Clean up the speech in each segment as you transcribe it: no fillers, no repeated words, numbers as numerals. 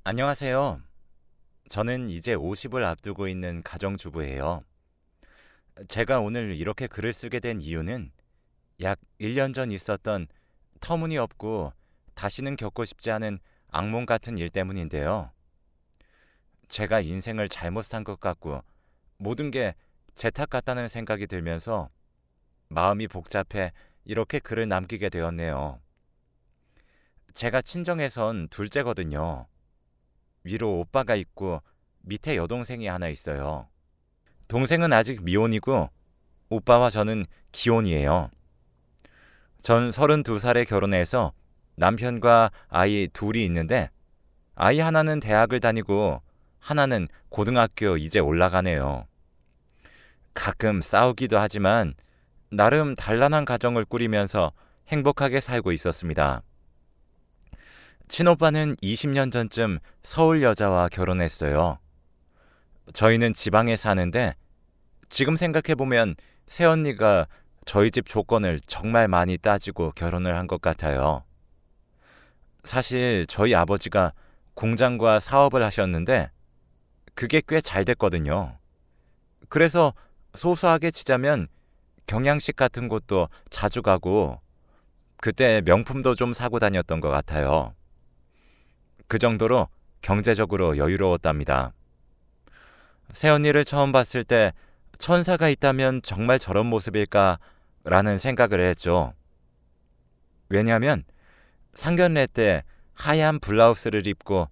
안녕하세요. 저는 이제 50을 앞두고 있는 가정주부예요. 제가 오늘 이렇게 글을 쓰게 된 이유는 약 1년 전 있었던 터무니없고 다시는 겪고 싶지 않은 악몽 같은 일 때문인데요. 제가 인생을 잘못 산 것 같고 모든 게 제 탓 같다는 생각이 들면서 마음이 복잡해 이렇게 글을 남기게 되었네요. 제가 친정에선 둘째거든요. 위로 오빠가 있고 밑에 여동생이 하나 있어요. 동생은 아직 미혼이고 오빠와 저는 기혼이에요. 전 32살에 결혼해서 남편과 아이 둘이 있는데 아이 하나는 대학을 다니고 하나는 고등학교 이제 올라가네요. 가끔 싸우기도 하지만 나름 단란한 가정을 꾸리면서 행복하게 살고 있었습니다. 친오빠는 20년 전쯤 서울 여자와 결혼했어요. 저희는 지방에 사는데 지금 생각해보면 새언니가 저희 집 조건을 정말 많이 따지고 결혼을 한 것 같아요. 사실 저희 아버지가 공장과 사업을 하셨는데 그게 꽤 잘 됐거든요. 그래서 소소하게 치자면 경양식 같은 곳도 자주 가고 그때 명품도 좀 사고 다녔던 것 같아요. 그 정도로 경제적으로 여유로웠답니다. 새언니를 처음 봤을 때 천사가 있다면 정말 저런 모습일까 라는 생각을 했죠. 왜냐하면 상견례 때 하얀 블라우스를 입고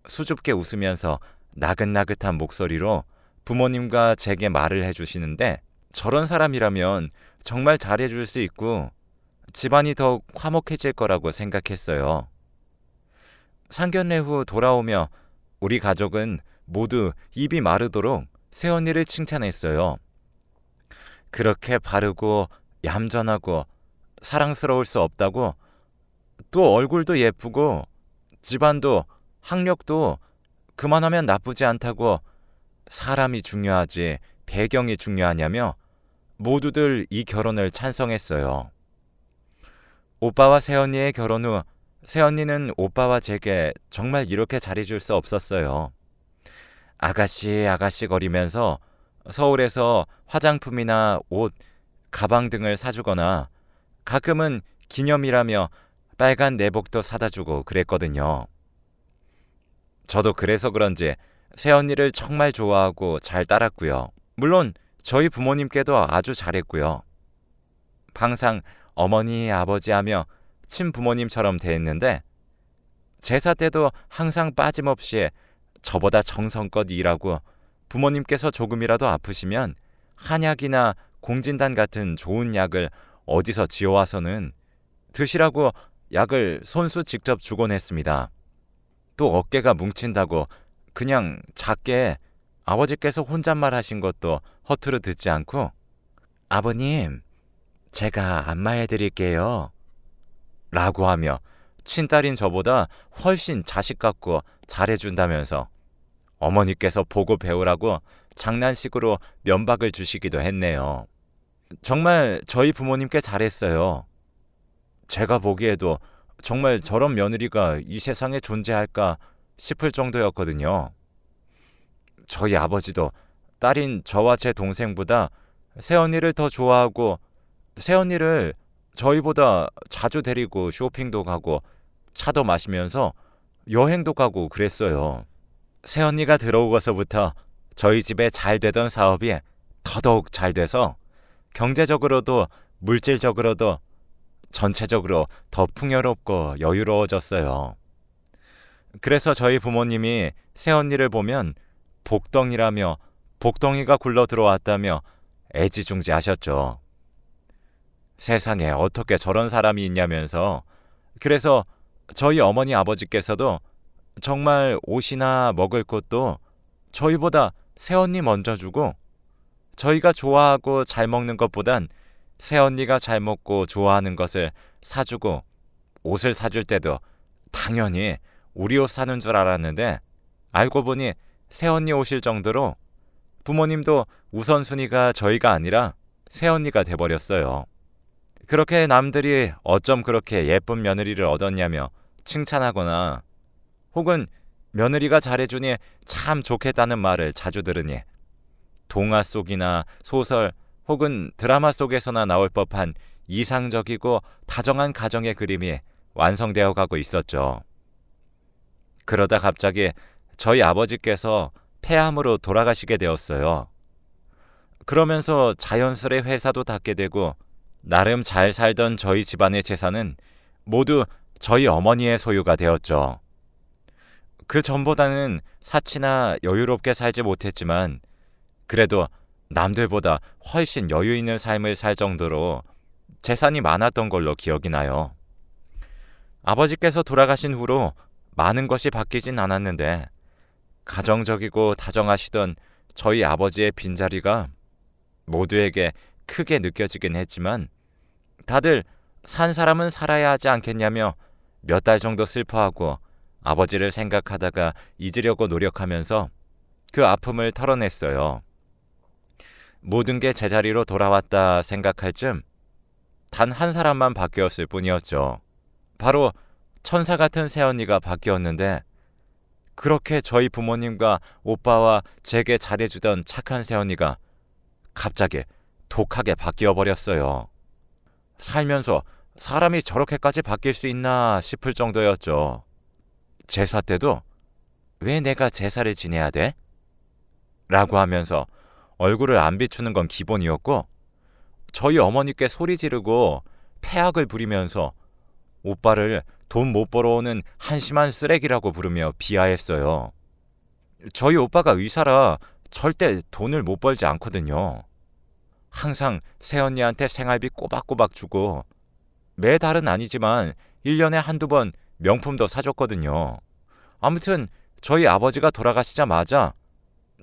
수줍게 웃으면서 나긋나긋한 목소리로 부모님과 제게 말을 해주시는데 저런 사람이라면 정말 잘해줄 수 있고 집안이 더 화목해질 거라고 생각했어요. 상견례 후 돌아오며 우리 가족은 모두 입이 마르도록 새언니를 칭찬했어요. 그렇게 바르고 얌전하고 사랑스러울 수 없다고, 또 얼굴도 예쁘고 집안도 학력도 그만하면 나쁘지 않다고, 사람이 중요하지 배경이 중요하냐며 모두들 이 결혼을 찬성했어요. 오빠와 새언니의 결혼 후 새언니는 오빠와 제게 정말 이렇게 잘해줄 수 없었어요. 아가씨 아가씨 거리면서 서울에서 화장품이나 옷, 가방 등을 사주거나 가끔은 기념이라며 빨간 내복도 사다 주고 그랬거든요. 저도 그래서 그런지 새언니를 정말 좋아하고 잘 따랐고요. 물론 저희 부모님께도 아주 잘했고요. 항상 어머니, 아버지 하며 친부모님처럼 대했는데 제사 때도 항상 빠짐없이 저보다 정성껏 일하고 부모님께서 조금이라도 아프시면 한약이나 공진단 같은 좋은 약을 어디서 지어와서는 드시라고 약을 손수 직접 주곤 했습니다. 또 어깨가 뭉친다고 그냥 작게 아버지께서 혼잣말 하신 것도 허투루 듣지 않고 아버님, 제가 안마해 드릴게요 라고 하며 친딸인 저보다 훨씬 자식 같고 잘해준다면서 어머니께서 보고 배우라고 장난식으로 면박을 주시기도 했네요. 정말 저희 부모님께 잘했어요. 제가 보기에도 정말 저런 며느리가 이 세상에 존재할까 싶을 정도였거든요. 저희 아버지도 딸인 저와 제 동생보다 새언니를 더 좋아하고 새언니를 저희보다 자주 데리고 쇼핑도 가고 차도 마시면서 여행도 가고 그랬어요. 새언니가 들어오고서부터 저희 집에 잘 되던 사업이 더더욱 잘 돼서 경제적으로도 물질적으로도 전체적으로 더 풍요롭고 여유로워졌어요. 그래서 저희 부모님이 새언니를 보면 복덩이라며 복덩이가 굴러 들어왔다며 애지중지하셨죠. 세상에 어떻게 저런 사람이 있냐면서. 그래서 저희 어머니 아버지께서도 정말 옷이나 먹을 것도 저희보다 새언니 먼저 주고 저희가 좋아하고 잘 먹는 것보단 새언니가 잘 먹고 좋아하는 것을 사주고 옷을 사줄 때도 당연히 우리 옷 사는 줄 알았는데 알고 보니 새언니 오실 정도로 부모님도 우선순위가 저희가 아니라 새언니가 돼버렸어요. 그렇게 남들이 어쩜 그렇게 예쁜 며느리를 얻었냐며 칭찬하거나 혹은 며느리가 잘해주니 참 좋겠다는 말을 자주 들으니 동화 속이나 소설 혹은 드라마 속에서나 나올 법한 이상적이고 다정한 가정의 그림이 완성되어 가고 있었죠. 그러다 갑자기 저희 아버지께서 폐암으로 돌아가시게 되었어요. 그러면서 자연스레 회사도 닫게 되고 나름 잘 살던 저희 집안의 재산은 모두 저희 어머니의 소유가 되었죠. 그 전보다는 사치나 여유롭게 살지 못했지만 그래도 남들보다 훨씬 여유 있는 삶을 살 정도로 재산이 많았던 걸로 기억이 나요. 아버지께서 돌아가신 후로 많은 것이 바뀌진 않았는데 가정적이고 다정하시던 저희 아버지의 빈자리가 모두에게 크게 느껴지긴 했지만 다들 산 사람은 살아야 하지 않겠냐며 몇 달 정도 슬퍼하고 아버지를 생각하다가 잊으려고 노력하면서 그 아픔을 털어냈어요. 모든 게 제자리로 돌아왔다 생각할 즈음 단 한 사람만 바뀌었을 뿐이었죠. 바로 천사 같은 새언니가 바뀌었는데 그렇게 저희 부모님과 오빠와 제게 잘해주던 착한 새언니가 갑자기 독하게 바뀌어버렸어요. 살면서 사람이 저렇게까지 바뀔 수 있나 싶을 정도였죠. 제사 때도 왜 내가 제사를 지내야 돼? 라고 하면서 얼굴을 안 비추는 건 기본이었고 저희 어머니께 소리 지르고 패악을 부리면서 오빠를 돈 못 벌어오는 한심한 쓰레기라고 부르며 비하했어요. 저희 오빠가 의사라 절대 돈을 못 벌지 않거든요. 항상 새언니한테 생활비 꼬박꼬박 주고 매달은 아니지만 1년에 한두 번 명품도 사줬거든요. 아무튼 저희 아버지가 돌아가시자마자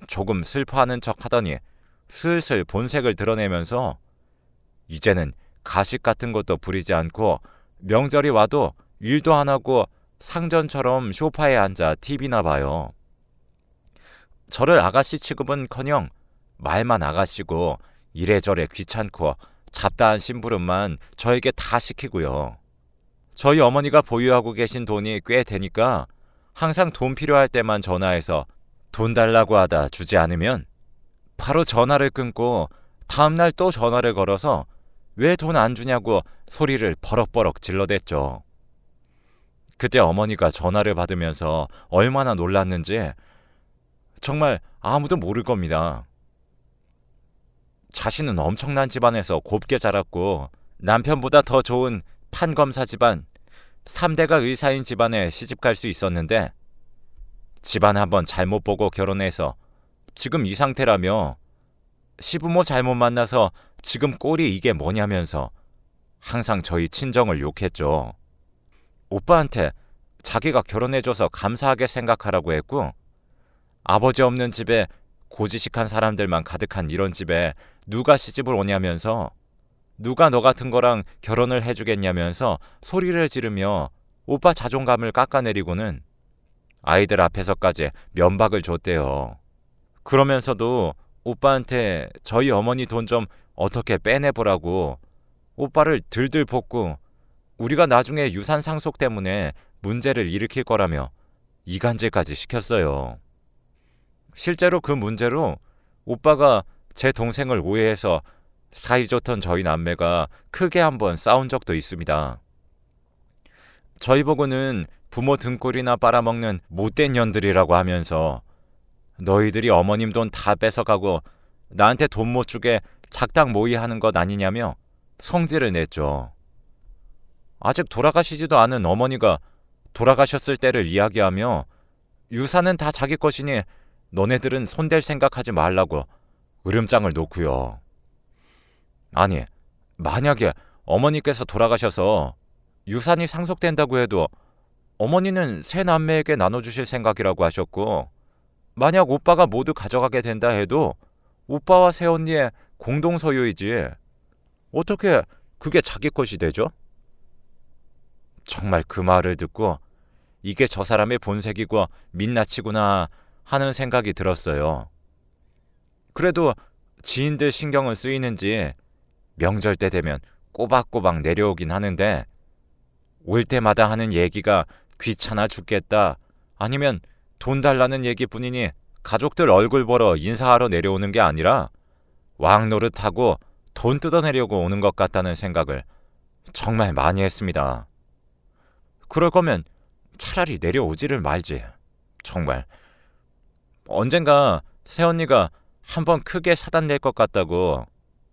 조금 슬퍼하는 척 하더니 슬슬 본색을 드러내면서 이제는 가식 같은 것도 부리지 않고 명절이 와도 일도 안 하고 상전처럼 소파에 앉아 TV나 봐요. 저를 아가씨 취급은커녕 말만 아가씨고 이래저래 귀찮고 잡다한 심부름만 저에게 다 시키고요. 저희 어머니가 보유하고 계신 돈이 꽤 되니까 항상 돈 필요할 때만 전화해서 돈 달라고 하다 주지 않으면 바로 전화를 끊고 다음날 또 전화를 걸어서 왜 돈 안 주냐고 소리를 버럭버럭 질러댔죠. 그때 어머니가 전화를 받으면서 얼마나 놀랐는지 정말 아무도 모를 겁니다. 자신은 엄청난 집안에서 곱게 자랐고 남편보다 더 좋은 판검사 집안, 3대가 의사인 집안에 시집갈 수 있었는데 집안 한번 잘못 보고 결혼해서 지금 이 상태라며 시부모 잘못 만나서 지금 꼴이 이게 뭐냐면서 항상 저희 친정을 욕했죠. 오빠한테 자기가 결혼해줘서 감사하게 생각하라고 했고 아버지 없는 집에 고지식한 사람들만 가득한 이런 집에 누가 시집을 오냐면서 누가 너 같은 거랑 결혼을 해주겠냐면서 소리를 지르며 오빠 자존감을 깎아내리고는 아이들 앞에서까지 면박을 줬대요. 그러면서도 오빠한테 저희 어머니 돈 좀 어떻게 빼내보라고 오빠를 들들 볶고 우리가 나중에 유산 상속 때문에 문제를 일으킬 거라며 이간질까지 시켰어요. 실제로 그 문제로 오빠가 제 동생을 오해해서 사이좋던 저희 남매가 크게 한번 싸운 적도 있습니다. 저희 보고는 부모 등골이나 빨아먹는 못된 년들이라고 하면서 너희들이 어머님 돈 다 뺏어가고 나한테 돈 못 주게 작당 모의하는 것 아니냐며 성질을 냈죠. 아직 돌아가시지도 않은 어머니가 돌아가셨을 때를 이야기하며 유산은 다 자기 것이니 너네들은 손댈 생각하지 말라고 으름장을 놓고요. 아니, 만약에 어머니께서 돌아가셔서 유산이 상속된다고 해도 어머니는 세 남매에게 나눠주실 생각이라고 하셨고 만약 오빠가 모두 가져가게 된다 해도 오빠와 새언니의 공동 소유이지 어떻게 그게 자기 것이 되죠? 정말 그 말을 듣고 이게 저 사람의 본색이고 민낯이구나 하는 생각이 들었어요. 그래도 지인들 신경은 쓰이는지 명절 때 되면 꼬박꼬박 내려오긴 하는데 올 때마다 하는 얘기가 귀찮아 죽겠다 아니면 돈 달라는 얘기뿐이니 가족들 얼굴 보러 인사하러 내려오는 게 아니라 왕노릇하고 돈 뜯어내려고 오는 것 같다는 생각을 정말 많이 했습니다. 그럴 거면 차라리 내려오지를 말지. 정말. 언젠가 새언니가 한번 크게 사단낼 것 같다고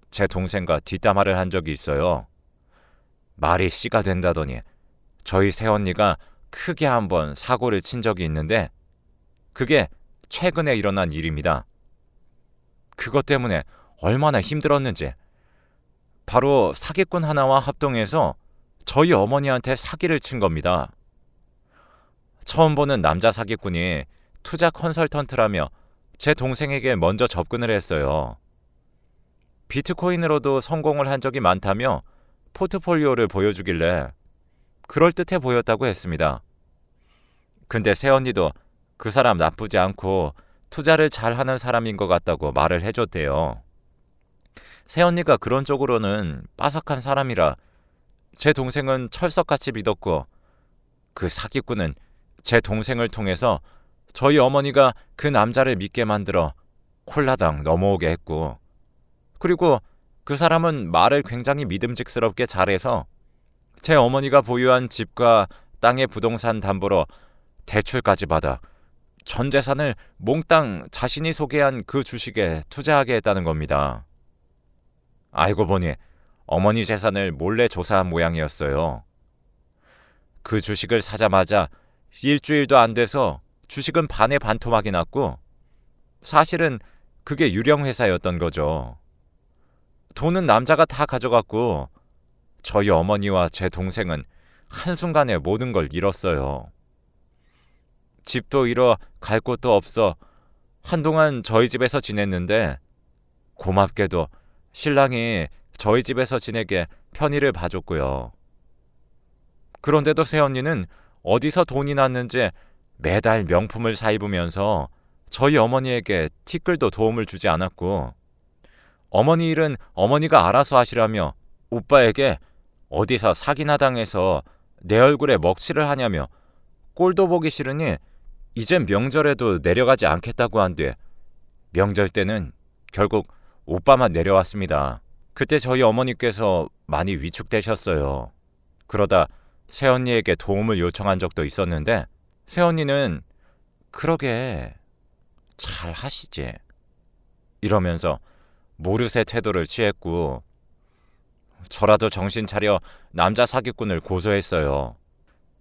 제 동생과 뒷담화를 한 적이 있어요. 말이 씨가 된다더니 저희 새언니가 크게 한번 사고를 친 적이 있는데 그게 최근에 일어난 일입니다. 그것 때문에 얼마나 힘들었는지. 바로 사기꾼 하나와 합동해서 저희 어머니한테 사기를 친 겁니다. 처음 보는 남자 사기꾼이 투자 컨설턴트라며 제 동생에게 먼저 접근을 했어요. 비트코인으로도 성공을 한 적이 많다며 포트폴리오를 보여주길래 그럴듯해 보였다고 했습니다. 근데 새언니도 그 사람 나쁘지 않고 투자를 잘하는 사람인 것 같다고 말을 해줬대요. 새언니가 그런 쪽으로는 빠삭한 사람이라 제 동생은 철석같이 믿었고 그 사기꾼은 제 동생을 통해서 저희 어머니가 그 남자를 믿게 만들어 콜라당 넘어오게 했고 그리고 그 사람은 말을 굉장히 믿음직스럽게 잘해서 제 어머니가 보유한 집과 땅의 부동산 담보로 대출까지 받아 전 재산을 몽땅 자신이 소개한 그 주식에 투자하게 했다는 겁니다. 알고 보니 어머니 재산을 몰래 조사한 모양이었어요. 그 주식을 사자마자 일주일도 안 돼서 주식은 반의 반토막이 났고 사실은 그게 유령 회사였던 거죠. 돈은 남자가 다 가져갔고 저희 어머니와 제 동생은 한순간에 모든 걸 잃었어요. 집도 잃어 갈 곳도 없어 한동안 저희 집에서 지냈는데 고맙게도 신랑이 저희 집에서 지내게 편의를 봐줬고요. 그런데도 새언니는 어디서 돈이 났는지 매달 명품을 사입으면서 저희 어머니에게 티끌도 도움을 주지 않았고 어머니 일은 어머니가 알아서 하시라며 오빠에게 어디서 사기나 당해서 내 얼굴에 먹칠을 하냐며 꼴도 보기 싫으니 이젠 명절에도 내려가지 않겠다고 한 뒤 명절 때는 결국 오빠만 내려왔습니다. 그때 저희 어머니께서 많이 위축되셨어요. 그러다 새언니에게 도움을 요청한 적도 있었는데 새언니는 그러게 잘 하시지 이러면서 모르쇠 태도를 취했고 저라도 정신 차려 남자 사기꾼을 고소했어요.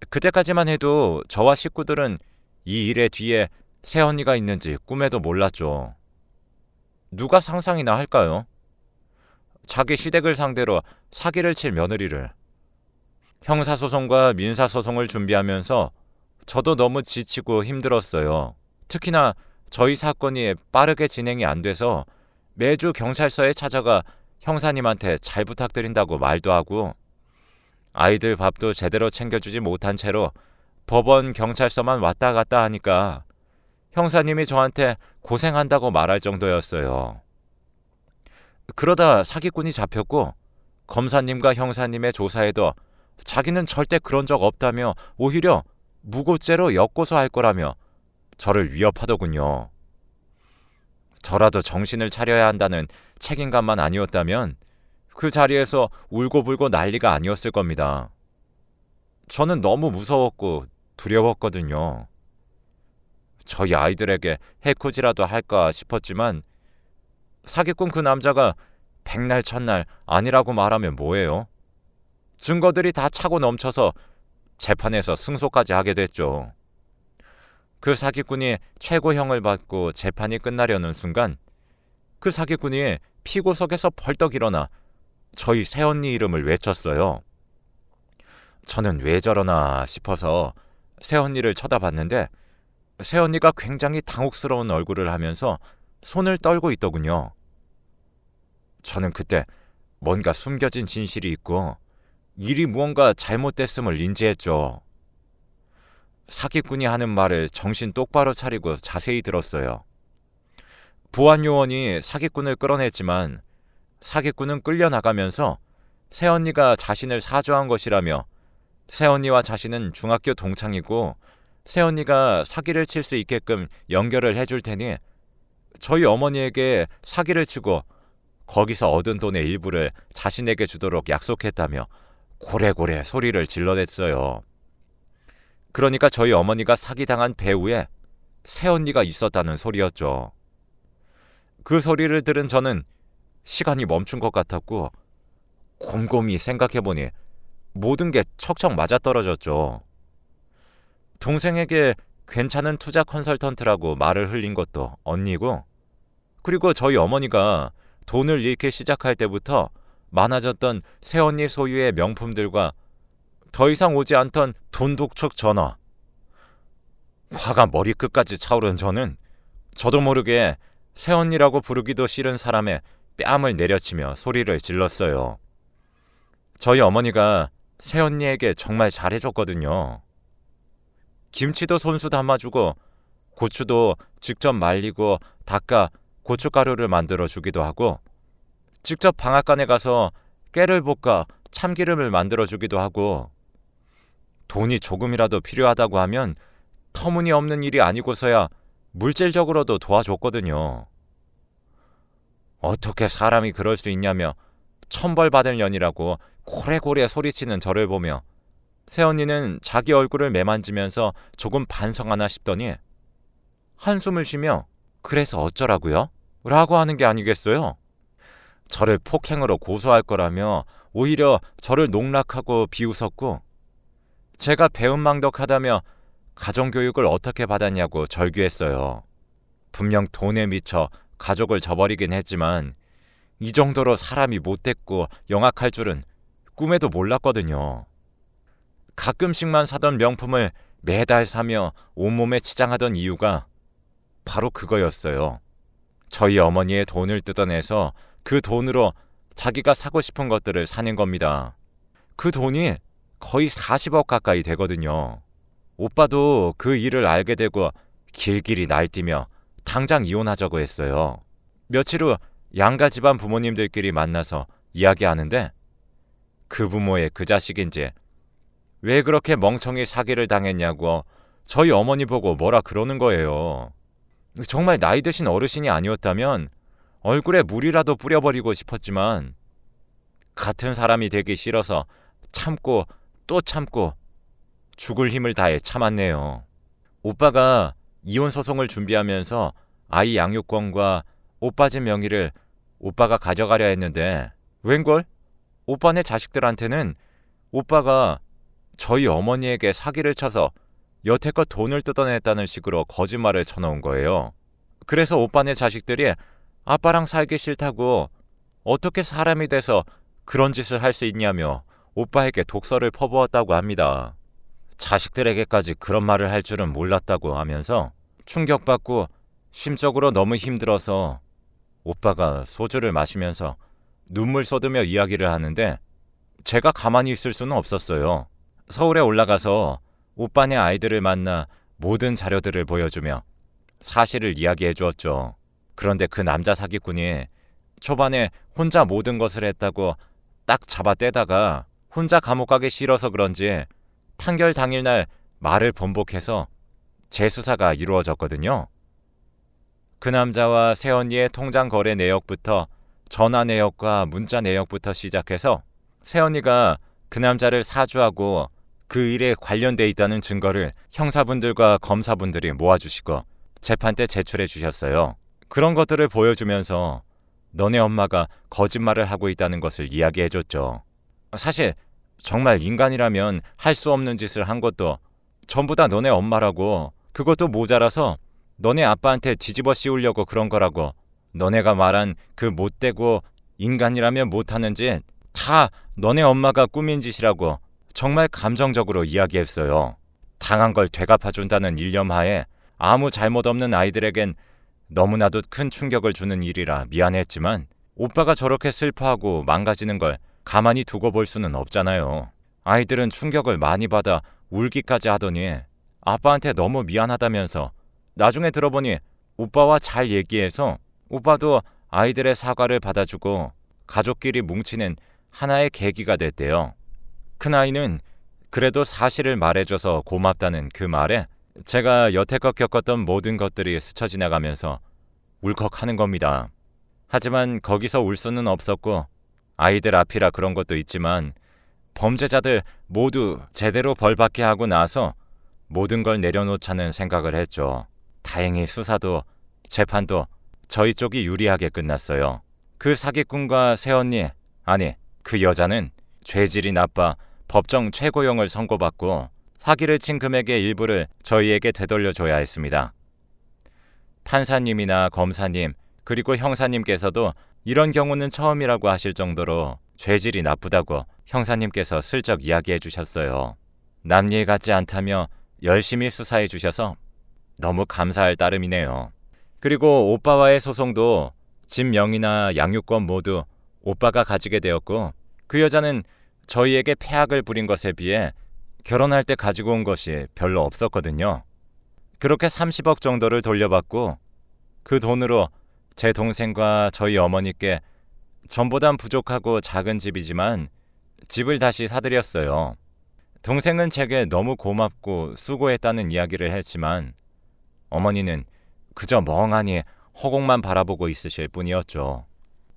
그때까지만 해도 저와 식구들은 이 일의 뒤에 새언니가 있는지 꿈에도 몰랐죠. 누가 상상이나 할까요? 자기 시댁을 상대로 사기를 칠 며느리를. 형사소송과 민사소송을 준비하면서 저도 너무 지치고 힘들었어요. 특히나 저희 사건이 빠르게 진행이 안 돼서 매주 경찰서에 찾아가 형사님한테 잘 부탁드린다고 말도 하고 아이들 밥도 제대로 챙겨주지 못한 채로 법원 경찰서만 왔다 갔다 하니까 형사님이 저한테 고생한다고 말할 정도였어요. 그러다 사기꾼이 잡혔고 검사님과 형사님의 조사에도 자기는 절대 그런 적 없다며 오히려 무고죄로 역고소할 거라며 저를 위협하더군요. 저라도 정신을 차려야 한다는 책임감만 아니었다면 그 자리에서 울고불고 난리가 아니었을 겁니다. 저는 너무 무서웠고 두려웠거든요. 저희 아이들에게 해코지라도 할까 싶었지만 사기꾼 그 남자가 백날 첫날 아니라고 말하면 뭐예요? 증거들이 다 차고 넘쳐서 재판에서 승소까지 하게 됐죠. 그 사기꾼이 최고형을 받고 재판이 끝나려는 순간 그 사기꾼이 피고석에서 벌떡 일어나 저희 새언니 이름을 외쳤어요. 저는 왜 저러나 싶어서 새언니를 쳐다봤는데 새언니가 굉장히 당혹스러운 얼굴을 하면서 손을 떨고 있더군요. 저는 그때 뭔가 숨겨진 진실이 있고 일이 무언가 잘못됐음을 인지했죠. 사기꾼이 하는 말을 정신 똑바로 차리고 자세히 들었어요. 보안요원이 사기꾼을 끌어냈지만 사기꾼은 끌려나가면서 새언니가 자신을 사주한 것이라며 새언니와 자신은 중학교 동창이고 새언니가 사기를 칠 수 있게끔 연결을 해줄 테니 저희 어머니에게 사기를 치고 거기서 얻은 돈의 일부를 자신에게 주도록 약속했다며 고래고래 소리를 질러댔어요. 그러니까 저희 어머니가 사기당한 배후에 새언니가 있었다는 소리였죠. 그 소리를 들은 저는 시간이 멈춘 것 같았고 곰곰이 생각해보니 모든 게 척척 맞아떨어졌죠. 동생에게 괜찮은 투자 컨설턴트라고 말을 흘린 것도 언니고, 그리고 저희 어머니가 돈을 잃기 시작할 때부터 많아졌던 새언니 소유의 명품들과 더 이상 오지 않던 돈 독촉 전화. 화가 머리끝까지 차오른 저는 저도 모르게 새언니라고 부르기도 싫은 사람의 뺨을 내려치며 소리를 질렀어요. 저희 어머니가 새언니에게 정말 잘해줬거든요. 김치도 손수 담아주고 고추도 직접 말리고 닦아 고춧가루를 만들어 주기도 하고, 직접 방앗간에 가서 깨를 볶아 참기름을 만들어 주기도 하고, 돈이 조금이라도 필요하다고 하면 터무니없는 일이 아니고서야 물질적으로도 도와줬거든요. 어떻게 사람이 그럴 수 있냐며 천벌받을 년이라고 고래고래 소리치는 저를 보며 새언니는 자기 얼굴을 매만지면서 조금 반성하나 싶더니 한숨을 쉬며 그래서 어쩌라고요? 라고 하는 게 아니겠어요? 저를 폭행으로 고소할 거라며 오히려 저를 농락하고 비웃었고, 제가 배은망덕하다며 가정교육을 어떻게 받았냐고 절규했어요. 분명 돈에 미쳐 가족을 저버리긴 했지만 이 정도로 사람이 못됐고 영악할 줄은 꿈에도 몰랐거든요. 가끔씩만 사던 명품을 매달 사며 온몸에 치장하던 이유가 바로 그거였어요. 저희 어머니의 돈을 뜯어내서 그 돈으로 자기가 사고 싶은 것들을 사는 겁니다. 그 돈이 거의 40억 가까이 되거든요. 오빠도 그 일을 알게 되고 길길이 날뛰며 당장 이혼하자고 했어요. 며칠 후 양가 집안 부모님들끼리 만나서 이야기하는데 그 부모의 그 자식인지 왜 그렇게 멍청이 사기를 당했냐고 저희 어머니 보고 뭐라 그러는 거예요. 정말 나이 드신 어르신이 아니었다면 얼굴에 물이라도 뿌려버리고 싶었지만 같은 사람이 되기 싫어서 참고 또 참고 죽을 힘을 다해 참았네요. 오빠가 이혼 소송을 준비하면서 아이 양육권과 오빠 집 명의를 오빠가 가져가려 했는데 웬걸? 오빠네 자식들한테는 오빠가 저희 어머니에게 사기를 쳐서 여태껏 돈을 뜯어냈다는 식으로 거짓말을 쳐놓은 거예요. 그래서 오빠네 자식들이 아빠랑 살기 싫다고 어떻게 사람이 돼서 그런 짓을 할 수 있냐며 오빠에게 독서를 퍼부었다고 합니다. 자식들에게까지 그런 말을 할 줄은 몰랐다고 하면서 충격받고 심적으로 너무 힘들어서 오빠가 소주를 마시면서 눈물 쏟으며 이야기를 하는데 제가 가만히 있을 수는 없었어요. 서울에 올라가서 오빠네 아이들을 만나 모든 자료들을 보여주며 사실을 이야기해 주었죠. 그런데 그 남자 사기꾼이 초반에 혼자 모든 것을 했다고 딱 잡아떼다가 혼자 감옥 가기 싫어서 그런지 판결 당일날 말을 번복해서 재수사가 이루어졌거든요. 그 남자와 새언니의 통장 거래 내역부터 전화 내역과 문자 내역부터 시작해서 새언니가 그 남자를 사주하고 그 일에 관련돼 있다는 증거를 형사분들과 검사분들이 모아주시고 재판 때 제출해 주셨어요. 그런 것들을 보여주면서 너네 엄마가 거짓말을 하고 있다는 것을 이야기해줬죠. 사실 정말 인간이라면 할 수 없는 짓을 한 것도 전부 다 너네 엄마라고, 그것도 모자라서 너네 아빠한테 뒤집어 씌우려고 그런 거라고, 너네가 말한 그 못되고 인간이라면 못하는 짓 다 너네 엄마가 꾸민 짓이라고 정말 감정적으로 이야기했어요. 당한 걸 되갚아준다는 일념하에 아무 잘못 없는 아이들에겐 너무나도 큰 충격을 주는 일이라 미안했지만 오빠가 저렇게 슬퍼하고 망가지는 걸 가만히 두고 볼 수는 없잖아요. 아이들은 충격을 많이 받아 울기까지 하더니 아빠한테 너무 미안하다면서 나중에 들어보니 오빠와 잘 얘기해서 오빠도 아이들의 사과를 받아주고 가족끼리 뭉치는 하나의 계기가 됐대요. 큰아이는 그래도 사실을 말해줘서 고맙다는 그 말에 제가 여태껏 겪었던 모든 것들이 스쳐 지나가면서 울컥하는 겁니다. 하지만 거기서 울 수는 없었고 아이들 앞이라 그런 것도 있지만 범죄자들 모두 제대로 벌받게 하고 나서 모든 걸 내려놓자는 생각을 했죠. 다행히 수사도 재판도 저희 쪽이 유리하게 끝났어요. 그 사기꾼과 새언니, 아니 그 여자는 죄질이 나빠 법정 최고형을 선고받고 사기를 친 금액의 일부를 저희에게 되돌려줘야 했습니다. 판사님이나 검사님 그리고 형사님께서도 이런 경우는 처음이라고 하실 정도로 죄질이 나쁘다고 형사님께서 슬쩍 이야기해 주셨어요. 남일 같지 않다며 열심히 수사해 주셔서 너무 감사할 따름이네요. 그리고 오빠와의 소송도 집 명의나 양육권 모두 오빠가 가지게 되었고 그 여자는 저희에게 폐악을 부린 것에 비해 결혼할 때 가지고 온 것이 별로 없었거든요. 그렇게 30억 정도를 돌려받고 그 돈으로 제 동생과 저희 어머니께 전보단 부족하고 작은 집이지만 집을 다시 사드렸어요. 동생은 제게 너무 고맙고 수고했다는 이야기를 했지만 어머니는 그저 멍하니 허공만 바라보고 있으실 뿐이었죠.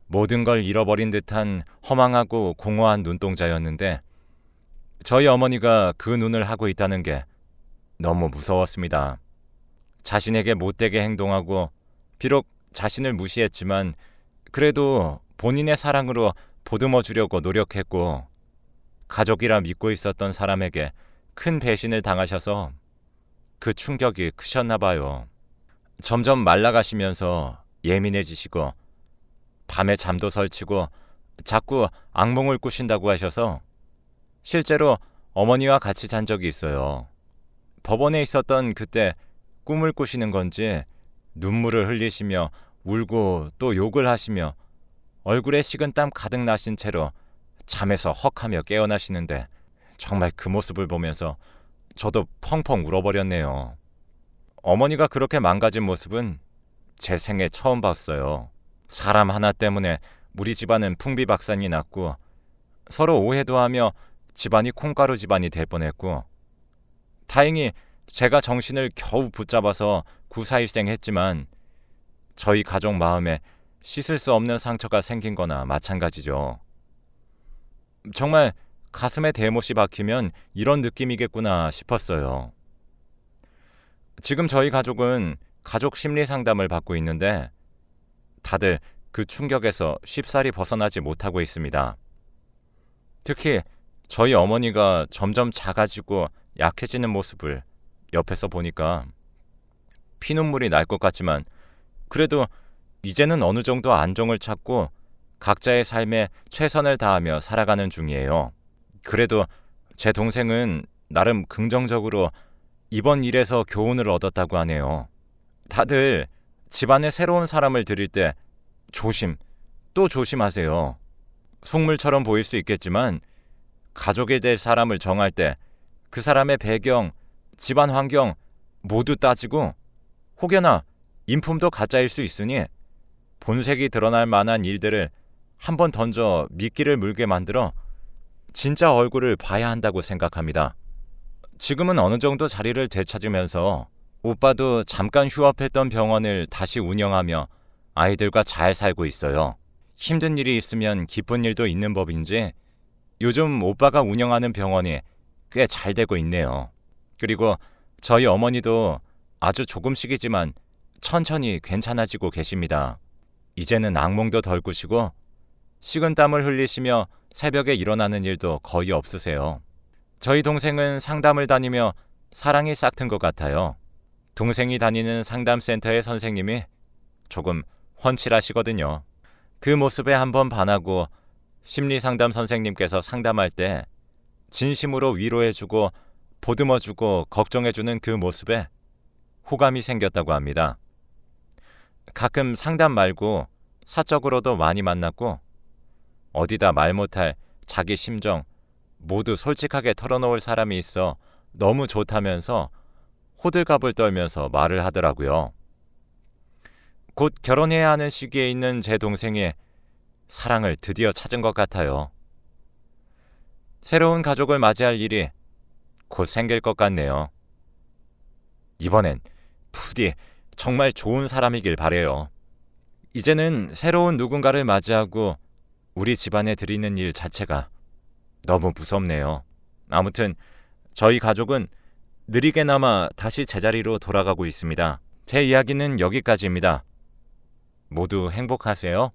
모든 걸 잃어버린 듯한 허망하고 공허한 눈동자였는데 저희 어머니가 그 눈을 하고 있다는 게 너무 무서웠습니다. 자신에게 못되게 행동하고 비록 자신을 무시했지만 그래도 본인의 사랑으로 보듬어 주려고 노력했고 가족이라 믿고 있었던 사람에게 큰 배신을 당하셔서 그 충격이 크셨나 봐요. 점점 말라가시면서 예민해지시고 밤에 잠도 설치고 자꾸 악몽을 꾸신다고 하셔서 실제로 어머니와 같이 잔 적이 있어요. 법원에 있었던 그때 꿈을 꾸시는 건지 눈물을 흘리시며 울고 또 욕을 하시며 얼굴에 식은땀 가득 나신 채로 잠에서 헉하며 깨어나시는데 정말 그 모습을 보면서 저도 펑펑 울어버렸네요. 어머니가 그렇게 망가진 모습은 제 생애 처음 봤어요. 사람 하나 때문에 우리 집안은 풍비박산이 났고 서로 오해도 하며 집안이 콩가루 집안이 될 뻔했고 다행히 제가 정신을 겨우 붙잡아서 구사일생했지만 저희 가족 마음에 씻을 수 없는 상처가 생긴 거나 마찬가지죠. 정말 가슴에 대못이 박히면 이런 느낌이겠구나 싶었어요. 지금 저희 가족은 가족 심리 상담을 받고 있는데 다들 그 충격에서 쉽사리 벗어나지 못하고 있습니다. 특히 저희 어머니가 점점 작아지고 약해지는 모습을 옆에서 보니까 피눈물이 날 것 같지만 그래도 이제는 어느 정도 안정을 찾고 각자의 삶에 최선을 다하며 살아가는 중이에요. 그래도 제 동생은 나름 긍정적으로 이번 일에서 교훈을 얻었다고 하네요. 다들 집안에 새로운 사람을 들일 때 조심, 또 조심하세요. 속물처럼 보일 수 있겠지만 가족이 될 사람을 정할 때 그 사람의 배경, 집안 환경 모두 따지고 혹여나 인품도 가짜일 수 있으니 본색이 드러날 만한 일들을 한번 던져 미끼를 물게 만들어 진짜 얼굴을 봐야 한다고 생각합니다. 지금은 어느 정도 자리를 되찾으면서 오빠도 잠깐 휴업했던 병원을 다시 운영하며 아이들과 잘 살고 있어요. 힘든 일이 있으면 기쁜 일도 있는 법인지 요즘 오빠가 운영하는 병원이 꽤 잘 되고 있네요. 그리고 저희 어머니도 아주 조금씩이지만 천천히 괜찮아지고 계십니다. 이제는 악몽도 덜 꾸시고 식은땀을 흘리시며 새벽에 일어나는 일도 거의 없으세요. 저희 동생은 상담을 다니며 사랑이 싹튼 것 같아요. 동생이 다니는 상담센터의 선생님이 조금 훤칠하시거든요. 그 모습에 한번 반하고 심리상담 선생님께서 상담할 때 진심으로 위로해주고 보듬어주고 걱정해주는 그 모습에 호감이 생겼다고 합니다. 가끔 상담 말고 사적으로도 많이 만났고 어디다 말 못할 자기 심정 모두 솔직하게 털어놓을 사람이 있어 너무 좋다면서 호들갑을 떨면서 말을 하더라고요. 곧 결혼해야 하는 시기에 있는 제 동생이 사랑을 드디어 찾은 것 같아요. 새로운 가족을 맞이할 일이 곧 생길 것 같네요. 이번엔 부디 정말 좋은 사람이길 바래요. 이제는 새로운 누군가를 맞이하고 우리 집안에 드리는 일 자체가 너무 무섭네요. 아무튼 저희 가족은 느리게나마 다시 제자리로 돌아가고 있습니다. 제 이야기는 여기까지입니다. 모두 행복하세요.